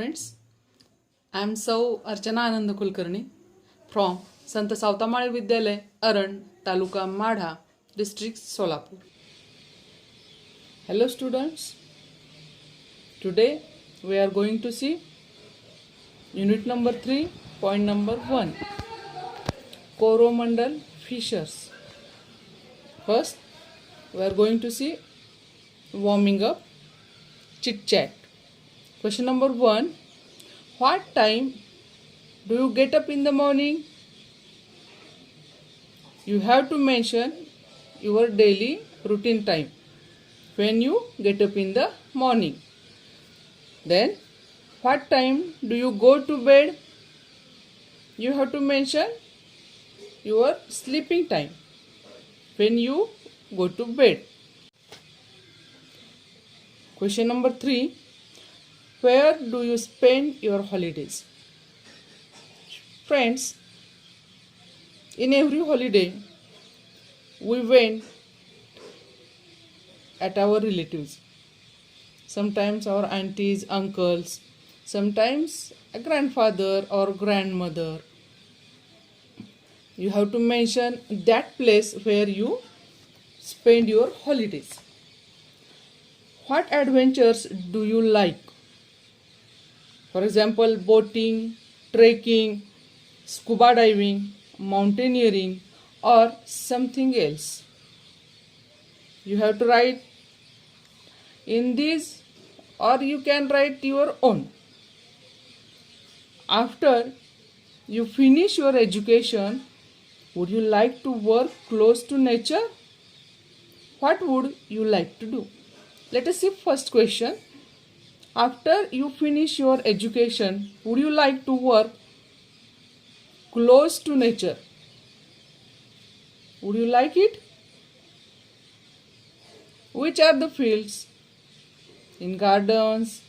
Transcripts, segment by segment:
students. I am Sau Archana Anand Kulkarni from Sant Sautamaळे Vidyalay, Aran, Taluka Madha, District Solapur. Hello students. Today we are going to see unit number 3, point number 1, Coromandel fissures. First, we are going to see warming up, chit chat. Question number 1. What time do you get up in the morning? You have to mention your daily routine time when you get up in the morning. Then, what time do you go to bed? You have to mention your sleeping time when you go to bed. Question number 3. Where do you spend your holidays? Friends, in every holiday, we went at our relatives. Sometimes our aunties, uncles, sometimes a grandfather or grandmother. You have to mention that place where you spend your holidays. What adventures do you like? For example, boating, trekking, scuba diving, mountaineering, or something else. You have to write in these, or you can write your own. After you finish your education, would you like to work close to nature? What would you like to do? Let us see first question. After you finish your education, would you like to work close to nature? Would you like it? Which are the fields? In gardens,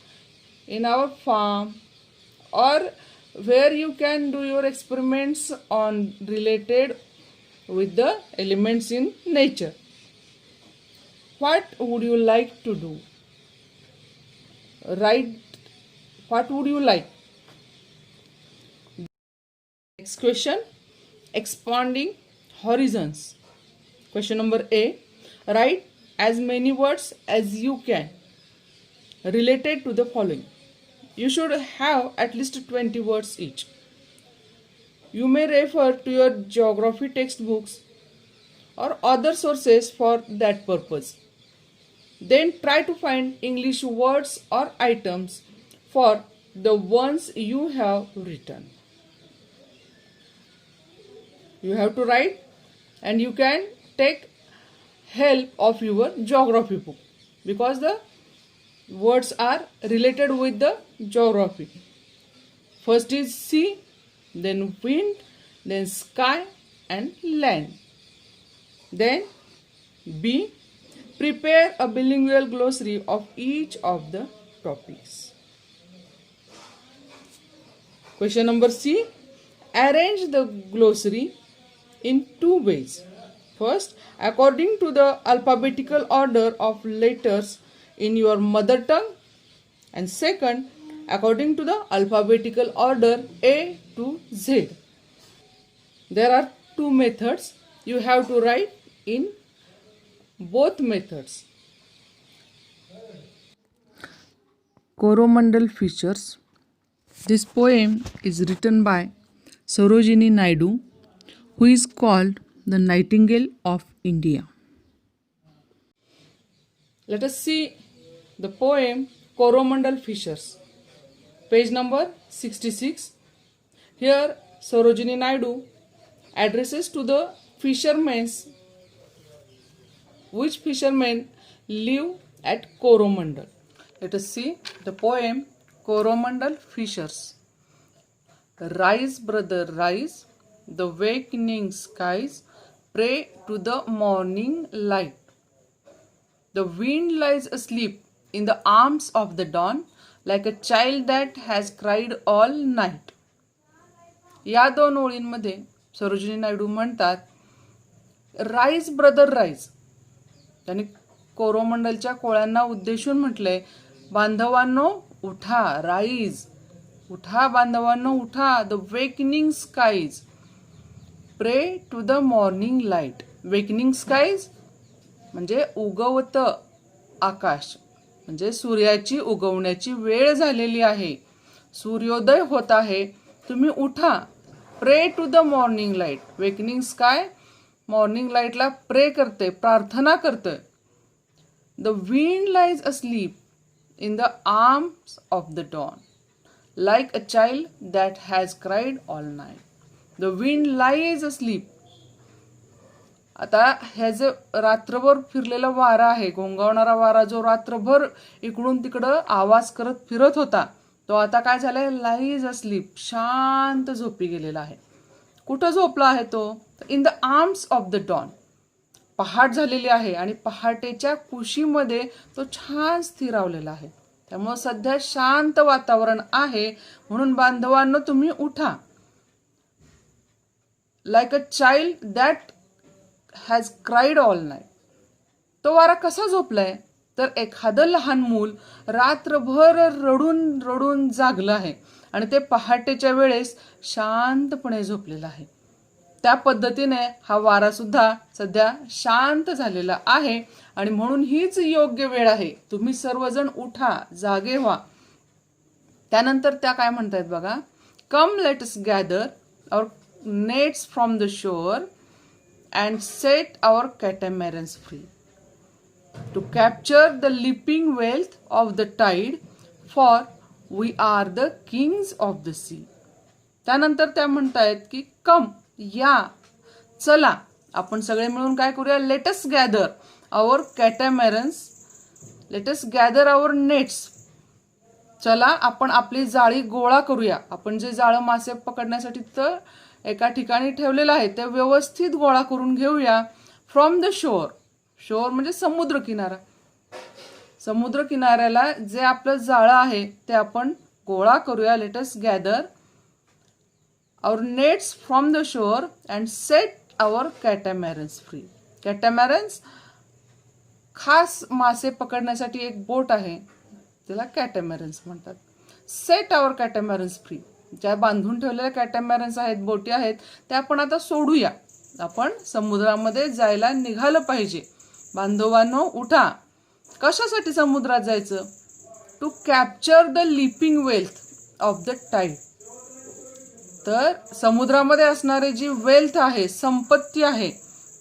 in our farm, or where you can do your experiments on related with the elements in nature. What would you like to do? Write what would you like. Next question, expanding horizons. Question number A. Write as many words as you can related to the following. You should have at least 20 words each. You may refer to your geography textbooks or other sources for that purpose. Then try to find English words or items for the ones you have written. You have to write, and you can take help of your geography book because the words are related with the geography. First is sea, then wind, then sky and land. Then B. Prepare a bilingual glossary of each of the topics. Question number C. Arrange the glossary in two ways. First, according to the alphabetical order of letters in your mother tongue, and second, according to the alphabetical order A to Z. There are two methods. You have to write in both methods. Coromandel fissures. This poem is written by Sarojini Naidu, who is called the Nightingale of India. Let us see the poem Coromandel fissures. Page number 66. Here Sarojini Naidu addresses to the fishermen, which fishermen live at Coromandel. Let us see the poem Coromandel fissures. Rise, brother, rise, the wakening skies pray to the morning light. The wind lies asleep in the arms of the dawn like a child that has cried all night. या दोन ओळींमध्ये सरोजिनी नायडू म्हणतात, rise brother rise. त्यांनी कोरोमंडलच्या कोळ्यांना उद्देशून म्हटले, बांधवांनो उठा, rise. उठा बांधवांनो, उठा. The wakening skies pray to the morning light. Wakening skies म्हणजे उगवत आकाश, म्हणजे सूर्याची उगवण्याची वेळ झालेली आहे, सूर्योदय होत आहे, तुम्ही उठा. Pray to the morning light. Waking sky morning लाईटला प्रे करते, प्रार्थना करते. The wind lies asleep in the arms of the dawn like a child that has cried all night. The wind lies asleep. आता हे जे रात्रभर फिरलेला वारा आहे, घोंगावणारा वारा, जो रात्रभर इकडून तिकडं आवाज करत फिरत होता, तो आता काय झालाय, लाईज अस्लीप, शांत झोपी गेलेला आहे. कुठं झोपला आहे तो? In the arms of the dawn. पहाट झालेली आहे आणि पहाटेच्या कुशीमध्ये तो छान स्थिरावलेला आहे. त्यामुळे सध्या शांत वातावरण आहे, म्हणून बांधवांनो तुम्ही उठा. Like a child that has cried all night. तो वारा कसा झोपलाय, तर एखादं लहान मूल रात्रभर रडून रडून जागलं आहे आणि ते पहाटेच्या वेळेस शांतपणे झोपलेलं आहे. त्या पद्धतीने हा वारा सुद्धा सध्या शांत झालेला आहे आणि म्हणून हीच योग्य वेळ आहे. तुम्ही सर्वजण उठा, जागे व्हा. त्यानंतर त्या काय म्हणतायत बघा. Come let us gather our nets from the shore and set our catamarans free to capture the leaping wealth of the tide, for we are the kings of the sea. त्यानंतर त्या म्हणतायत की कम, या, चला, आपण सगळे मिळून काय करूया, let's gather our catamarans, let's gather our nets. चला आपण आपली जाळी गोळा करूया. आपण जे जाळं मासे पकडण्यासाठी तर एका ठिकाणी ठेवलेलं आहे ते व्यवस्थित गोळा करून घेऊया. From the shore. शोअर म्हणजे समुद्र किनारा. समुद्र किनाऱ्याला जे आपलं जाळं आहे ते आपण गोळा करूया. Let's gather our nets from the shore and set our catamarans free. Catamarans खास मासे पकडण्यासाठी एक बोट आहे, त्याला कॅटामॅरन्स म्हणतात. Set our catamarans free. ज्या बांधून ठेवलेल्या कॅटामॅरन्स आहेत, बोटी आहेत, त्या आपण आता सोडूया. आपण समुद्रामध्ये जायला निघालं पाहिजे. बांधवांनो उठा. कशासाठी समुद्रात जायचं? To capture the leaping wealth of the tide. तर समुद्रामध्ये असणारी जी वेल्थ आहे, संपत्ती आहे,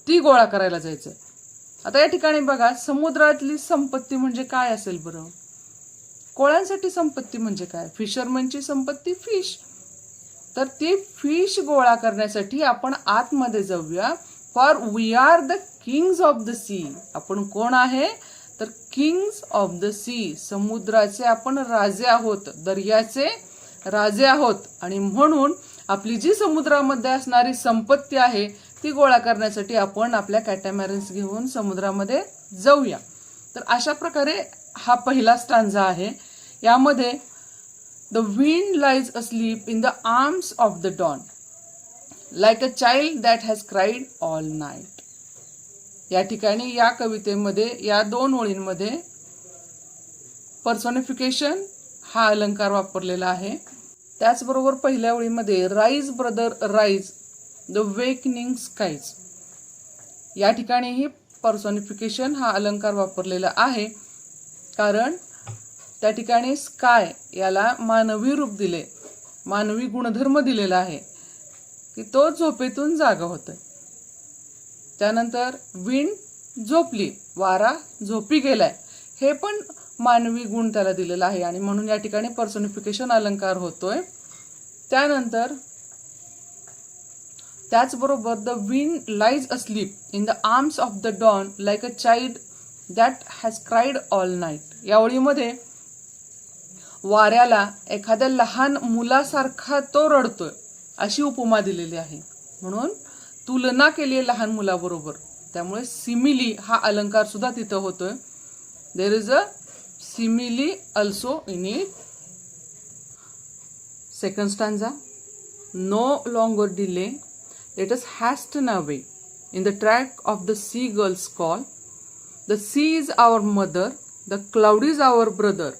ती गोळा करायला जायचं. आता या ठिकाणी बघा, समुद्रातली संपत्ती म्हणजे काय असेल बरं? कोळ्यांसाठी संपत्ती म्हणजे काय? फिशरमनची संपत्ती फिश. तर ती फिश गोळा करण्यासाठी आपण आतमध्ये जाऊया. For we are the kings of the sea. आपण कोण आहे? तर किंग्स ऑफ द सी. समुद्राचे आपण राजे आहोत, दर्याचे राजे आहोत. आणि म्हणून आपली जी समुद्रामध्ये असणारी संपत्ती आहे ती गोळा करण्यासाठी आपण आपल्या कॅटामॅरन्स घेऊन समुद्रामध्ये जाऊया. तर अशा प्रकारे हा पहिला स्टांजा आहे. यामध्ये the wind lies asleep in the arms of the dawn like a child that has cried all night. या ठिकाणी या कवितेमध्ये या 2 ओळींमध्ये पर्सोनिफिकेशन हा अलंकार वापरलेला आहे. त्याचबरोबर पहिल्या ओळीमध्ये rise brother rise the wakening skies, या ठिकाणीही पर्सोनिफिकेशन हा अलंकार वापरलेला आहे. कारण त्या ठिकाणी स्काय याला मानवी रूप दिले, मानवी गुणधर्म दिलेला आहे की तो झोपेतून जागा होतोय. त्यानंतर विंड झोपली, वारा झोपी गेलाय, हे पण मानवी गुण त्याला दिलेला आहे आणि म्हणून या ठिकाणी पर्सोनिफिकेशन अलंकार होतोय. त्यानंतर त्याचबरोबर the wind lies asleep in the arms of the dawn like a child that has cried all night. या ओळीमध्ये वाऱ्याला एखाद्या लहान मुलासारखा तो रडतोय अशी उपमा दिलेली आहे, म्हणून तुलना केली आहे लहान मुलाबरोबर. त्यामुळे सिमिली हा अलंकार सुद्धा तिथं होतोय. There is a simile also in it. Second stanza. No longer delay, let us hasten away in the track of the seagull's call. The sea is our mother, the cloud is our brother,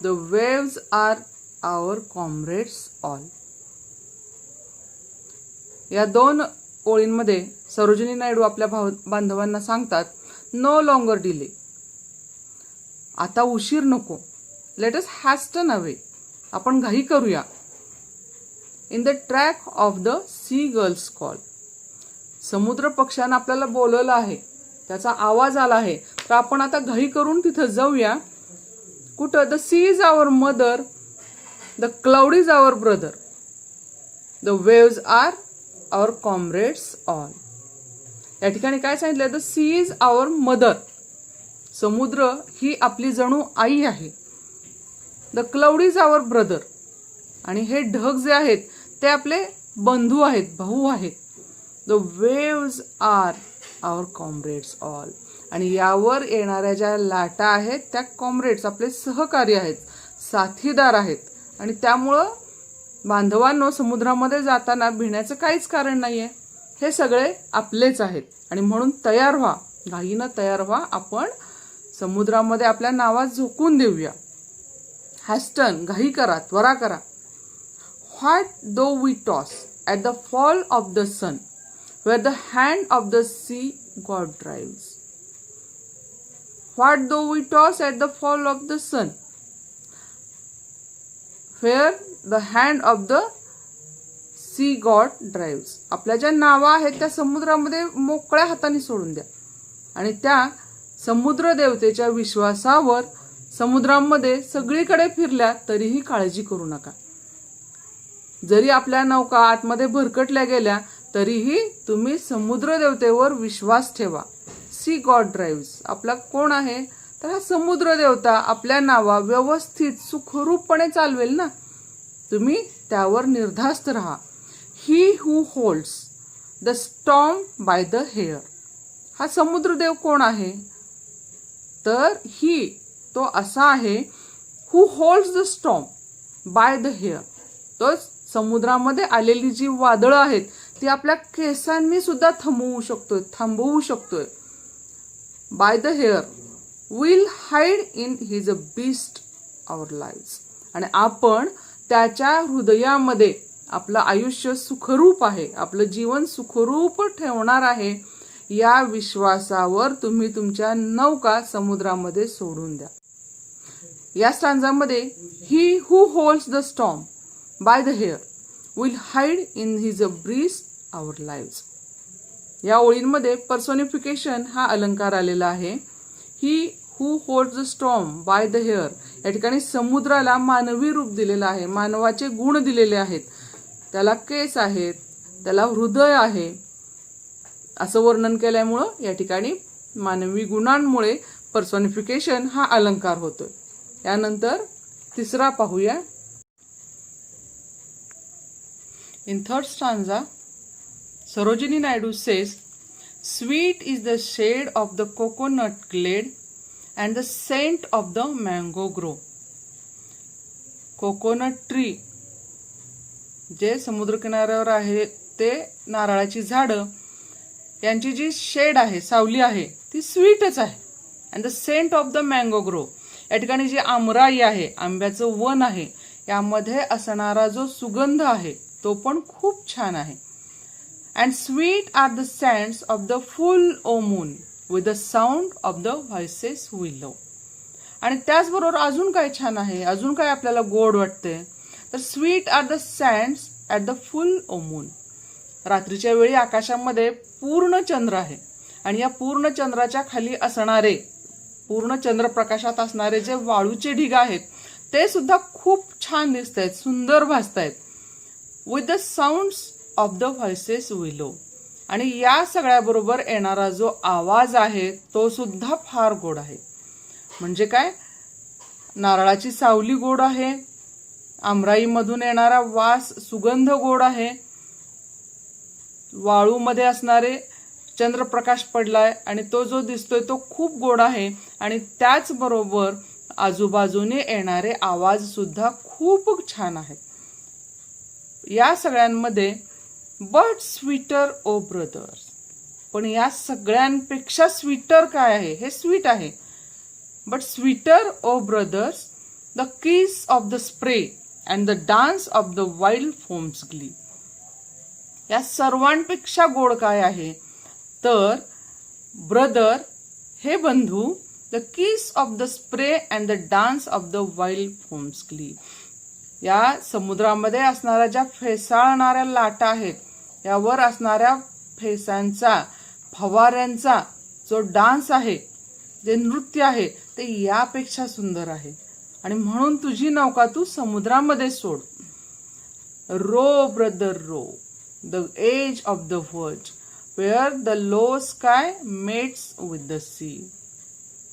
the waves are our comrades all. या 2 ओळींमध्ये सरोजिनी नायडू आपल्या बांधवांना सांगतात, no longer delay. आता उशीर नको. Let us hasten away. आपण घाई करूया. In the track of the sea gull's call. समुद्र पक्ष्यानं आपल्याला बोलवलं आहे, त्याचा आवाज आला आहे, तर आपण आता घाई करून तिथं जाऊया. कुठं? The sea is our mother, the cloud is our brother, the waves are our comrades all. या ठिकाणी काय सांगितलंय? The sea is our mother. समुद्र ही आपली जणू आई आहे. The cloud is our brother. आणि हे ढग जे आहेत ते आपले बंधू आहेत, भाऊ आहेत. The waves are our comrades all. आणि यावर येणाऱ्या ज्या लाटा आहेत त्या कॉम्रेड्स, आपले सहकारी आहेत, साथीदार आहेत. आणि त्यामुळं बांधवांनो, समुद्रामध्ये जाताना भिण्याचं काहीच कारण नाहीये. हे सगळे आपलेच आहेत. आणि म्हणून तयार व्हा, घाईनं तयार व्हा. आपण समुद्रामध्ये आपल्या नावात झोकून देऊया. हॅस्टन, घाई करा, त्वरा करा. What though we toss at the fall of the sun, where the hand of the sea God drives? What though we toss at the fall of the sun, where the hand of the sea God drives? आपल्या ज्या नावा आहेत त्या समुद्रामध्ये मोकळ्या हाताने सोडून द्या. आणि त्या समुद्र देवतेच्या विश्वासावर समुद्रामध्ये सगळीकडे फिरल्या तरीही काळजी करू नका. जरी आपल्या नौका आतमध्ये भरकटल्या गेल्या तरीही तुम्ही समुद्र देवतेवर विश्वास ठेवा. सी गॉड ड्राइव्स. आपला कोण आहे? तर हा समुद्र देवता आपल्या नावा व्यवस्थित सुखरूपपणे चालवेल ना. तुम्ही त्यावर निर्धास्त राहा. He who holds the storm by the hair. हा समुद्रदेव कोण आहे? तर तो असा आहे who holds the storm by the hair. तो समुद्रामध्ये आलेली जी वादळं आहेत ती आपल्या केसांनी सुद्धा थांबवू शकतोय. By the hair will hide in his breast our lives. आणि आपण त्याच्या हृदयामध्ये आपलं आयुष्य सुखरूप आहे, आपलं जीवन सुखरूप ठेवणार आहे, या विश्वासावर तुम्ही तुमच्या नौका समुद्रामध्ये सोडून द्या. या स्टांजामध्ये he who holds the storm by the hair will hide in his breast our lives. या ओळींमध्ये पर्सोनिफिकेशन हा अलंकार आलेला आहे. He who holds the storm by the hair. या ठिकाणी समुद्राला मानवी रूप दिलेलं आहे, मानवाचे गुण दिलेले आहेत. त्याला केस आहेत, त्याला हृदय आहे, असं वर्णन केल्यामुळं या ठिकाणी मानवी गुणांमुळे पर्सोनिफिकेशन हा अलंकार होतोय. यानंतर तिसरा पाहूया. In third stanza, Sarojini Naidu says, sweet is the shade of the coconut glade and the scent of the mango grove. Coconut tree, जे समुद्रकिनाऱ्यावर आहे ते नारळाची झाडं, यांची जी शेड आहे, सावली आहे, ती स्वीटच आहे. And the scent of the mango grove. या ठिकाणी जी आमराई आहे, आंब्याचं वन आहे, यामध्ये असणारा जो सुगंध आहे तो पण खूप छान आहे. And sweet are the sands of the full o moon with the sound of the voices we love. आणि त्याचबरोबर अजून काय छान आहे, अजून काय आपल्याला गोड वाटते, तर sweet are the sands at the full o moon. रात्रीच्या वेळी आकाशामध्ये पूर्ण चंद्र आहे आणि या पूर्ण चंद्राच्या खाली असणारे, पूर्ण चंद्रप्रकाशात असणारे जे वाळूचे ढिग आहेत ते सुद्धा खूप छान दिसत आहेत, सुंदर भासत आहेत. With the sounds of the voices we love. आणि या सगळ्याबरोबर येणारा जो आवाज आहे तो सुद्धा फार गोड आहे. म्हणजे काय, नारळाची सावली गोड आहे, आमराईमधून येणारा वास, सुगंध गोड आहे, वाळूमध्ये असणारे चंद्रप्रकाश पडलाय आणि तो जो दिसतोय तो खूप गोड आहे. आणि त्याचबरोबर आजूबाजूने येणारे आवाज सुद्धा खूप छान आहेत. या सगळ्यांमध्ये बट स्वीटर ओ ब्रदर्स. पण या सगळ्यांपेक्षा स्वीटर काय आहे, हे स्वीट आहे. But sweeter o brothers the kiss of the spray and the dance of the wild foams glee. या सर्वांपेक्षा गोड काय आहे तर ब्रदर हे बंधू, the kiss of the spray and the dance of the wild foams glee. या समुद्रामध्ये असणाऱ्या ज्या फेसाळणाऱ्या लाटा आहेत यावर असणाऱ्या फेसांचा फवाऱ्यांचा जो डान्स आहे, जे नृत्य आहे ते यापेक्षा सुंदर आहे. आणि म्हणून तुझी नौका तू समुद्रामध्ये सोड. Row brother row the edge of the verge where the low sky mates with the sea.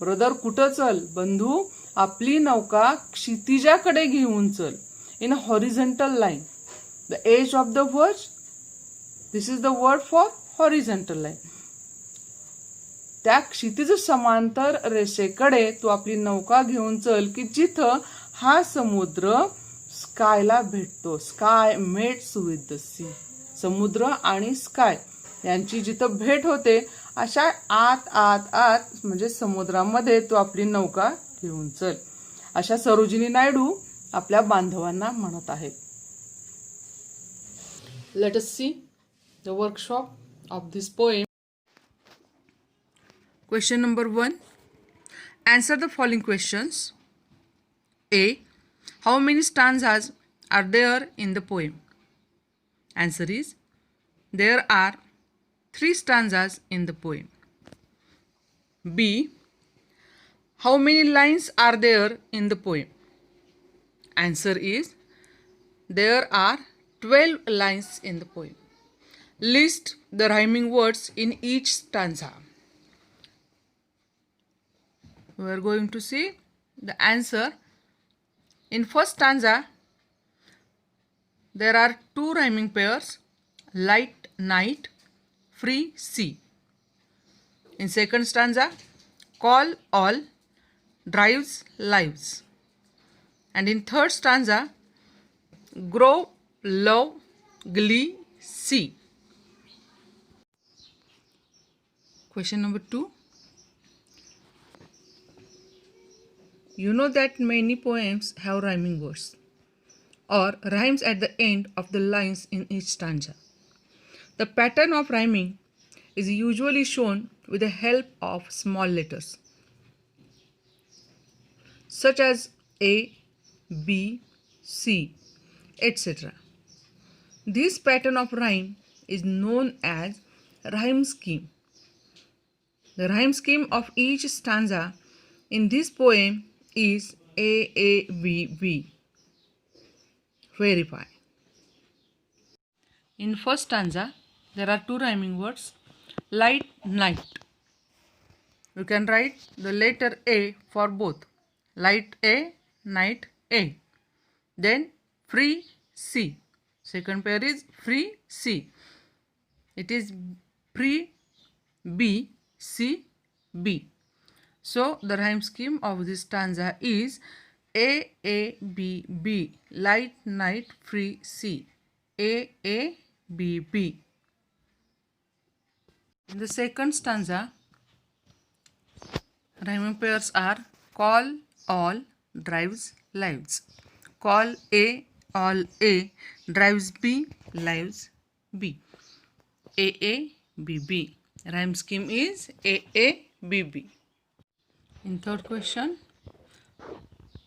Brother कुठं चल बंधू, आपली नौका क्षितिजाकडे घेऊन चल. In a horizontal line. The edge of the verge, this is the word for horizontal line. त्या क्षितिज समांतर रेषेकडे तू आपली नौका घेऊन चल की जिथं हा समुद्र स्कायला भेटतो. स्काय मेट्स विथ द सी. समुद्र आणि स्काय यांची जिथं भेट होते अशा आत आत आत म्हणजे समुद्रामध्ये तू आपली नौका घेऊन चल. अशा सरोजिनी नायडू आपल्या बांधवांना म्हणत आहेत. Let us see the workshop of this poem. Question number 1. Answer the following questions. A. How many stanzas are there in the poem? Answer is, there are 3 stanzas in the poem. B. How many lines are there in the poem? Answer is, there are 12 lines in the poem. List the rhyming words in each stanza. We are going to see the answer. In first stanza, there are 2 rhyming pairs, light night, free sea. In second stanza, call all, drives lives. And in third stanza, grow, love, glee, see. Question number 2. You know that many poems have rhyming words or rhymes at the end of the lines in each stanza. The pattern of rhyming is usually shown with the help of small letters such as A, B, C, etc. This pattern of rhyme is known as rhyme scheme. The rhyme scheme of each stanza in this poem is AABB. Verify. In first stanza, there are 2 rhyming words, light, night. You can write the letter A for both. Light A, night A. Then free C. Second pair is free C. It is free B, C, B. So the rhyme scheme of this stanza is A A B B, light night free C. A A B B. In the second stanza, rhyming pairs are call all, drives lives. Call A, all A, drives B, lives B. A A B B. Rhyme scheme is A A B B. In third question,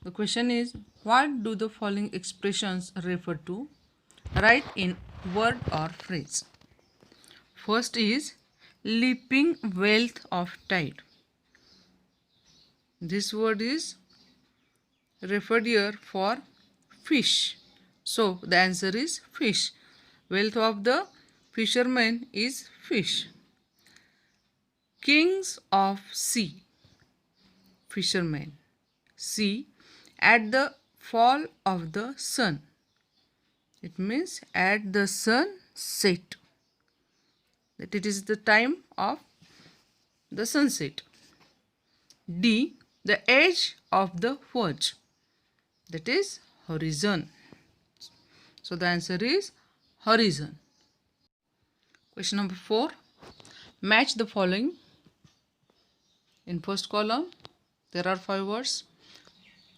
the question is, what do the following expressions refer to? Write in word or phrase. First is leaping wealth of tide. This word is referred here for fish. So the answer is fish. Wealth of the fisherman is fish. Kings of sea. Fishermen. See at the fall of the sun. It means at the sun set. That it is the time of the sunset. D. The edge of the verge. That is horizon. So the answer is horizon. Question number 4. Match the following. In first column, there are 5 words: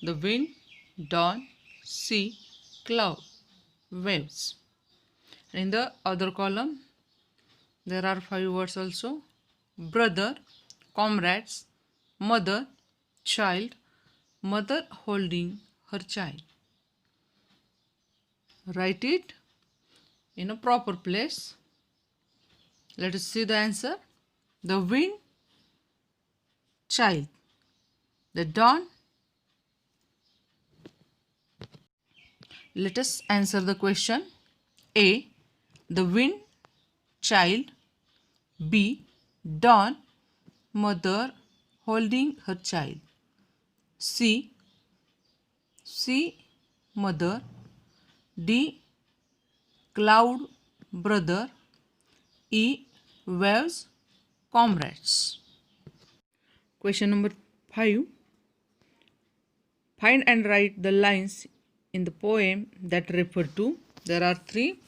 the wind, dawn, sea, cloud, waves. And in the other column, there are 5 words also: brother, comrades, mother, child, mother holding her child. Write it in a proper place. Let us see the answer. The wind, child. The dawn. Let us answer the question. A. The wind, child. B. Dawn, mother holding her child. C. Mother. D. Cloud, brother. E. Waves, comrades. Question number 5. Find and write the lines in the poem that refer to. There are 3.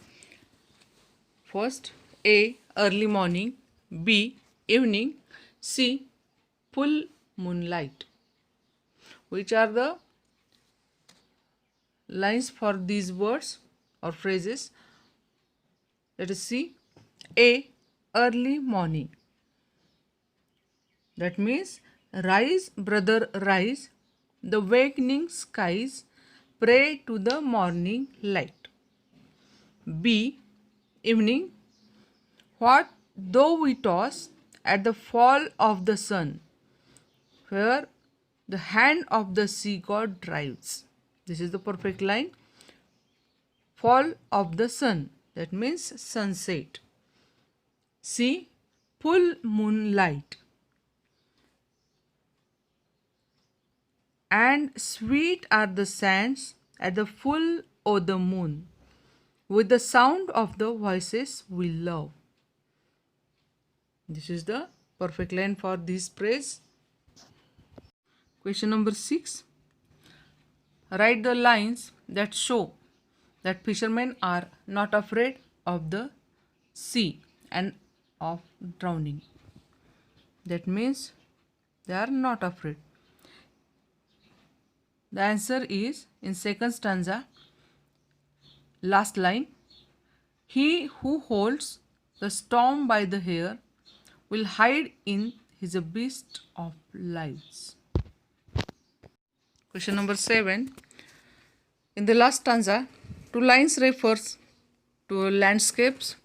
First, A. Early morning. B. Evening. C. Full moonlight. Which are the lines for these words or phrases? Let us see. A. Early morning. That means, rise, brother, rise. The wakening skies pray to the morning light. B. Evening. What though we toss at the fall of the sun, where the hand of the sea god drives. This is the perfect line. Fall of the sun. That means sunset. C. Full moonlight. And sweet are the sands at the full o' the moon, with the sound of the voices we love. This is the perfect line for this phrase. Question number 6. Write the lines that show that fishermen are not afraid of the sea and of drowning. That means they are not afraid. The answer is in second stanza, last line. He who holds the storm by the hair will hide in his abyss of lives. Question number 7. In the last stanza, 2 lines refers to landscapes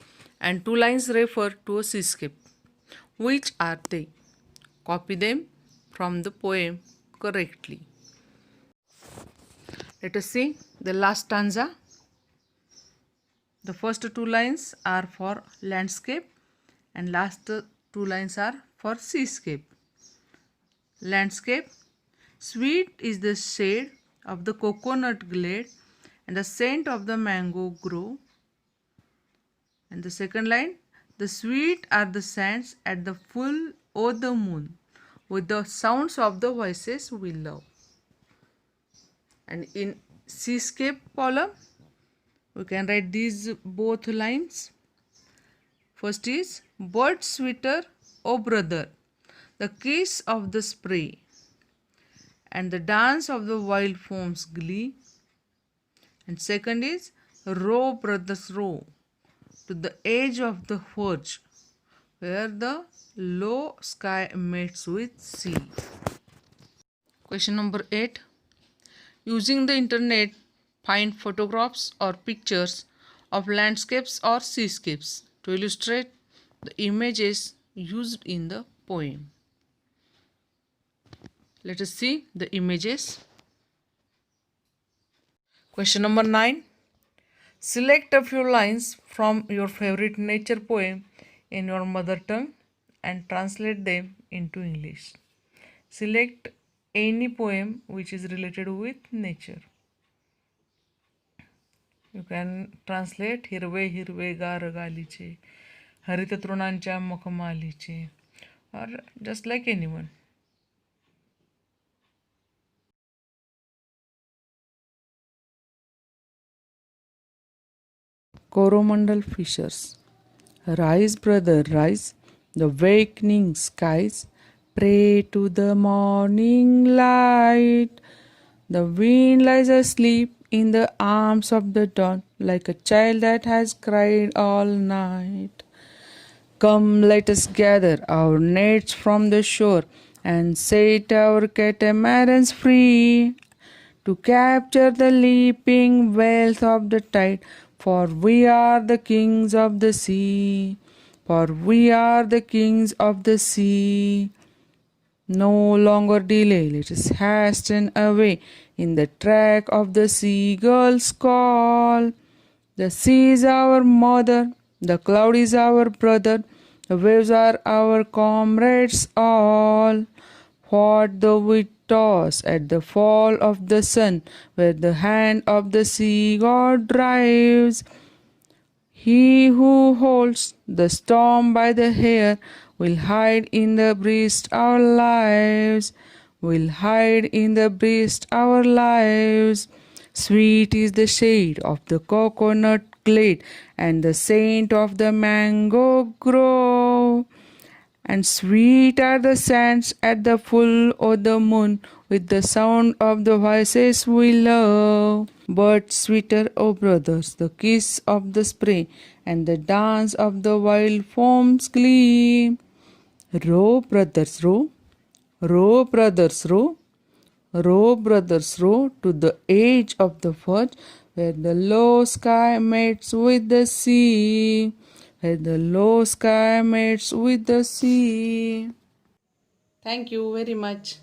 and 2 lines refer to a seascape. Which are they? Copy them from the poem correctly. Let us see the last stanza. The first 2 lines are for landscape and last 2 lines are for seascape. Landscape. Sweet is the shade of the coconut glade and the scent of the mango grove. And the second line, the sweet are the sands at the full o' the moon, with the sounds of the voices we love. And in seascape column, we can write these both lines. First is, bird sweeter, O brother, the kiss of the spray, and the dance of the wild foam's glee. And second is, row, brothers, row, to the edge of the forge, where the low sky meets with sea. Question number 8. Using the internet, find photographs or pictures of landscapes or seascapes to illustrate the images used in the poem. Let us see the images. Question number 9. Select a few lines from your favorite nature poem in your mother tongue and translate them into English. Select any poem which is related with nature. You can translate हिरवे हिरवे गार गालीचे, हरित तृणांच्या मखमालीचे, or just like anyone. Coromandel fishers. Rise, brother, rise, the wakening skies pray to the morning light. The wind lies asleep in the arms of the dawn, like a child that has cried all night. Come, let us gather our nets from the shore and set our catamarans free to capture the leaping wealth of the tide, for we are the kings of the sea. For we are the kings of the sea. No longer delay, let us hasten away in the track of the seagull's call. The sea is our mother, the cloud is our brother, the waves are our comrades all. What though we toss at the fall of the sun, where the hand of the sea god drives? He who holds the storm by the hair will hide in the breast our lives, will hide in the breast our lives. Sweet is the shade of the coconut glade and the scent of the mango grove. And sweet are the sands at the full of the moon with the sound of the voices we love. But sweeter, O brothers, the kiss of the spray and the dance of the wild foam's glee. Row, brothers, row. Row, brothers, row. Row, brothers, row to the edge of the verge where the low sky meets with the sea. Where the low sky meets with the sea. Thank you very much.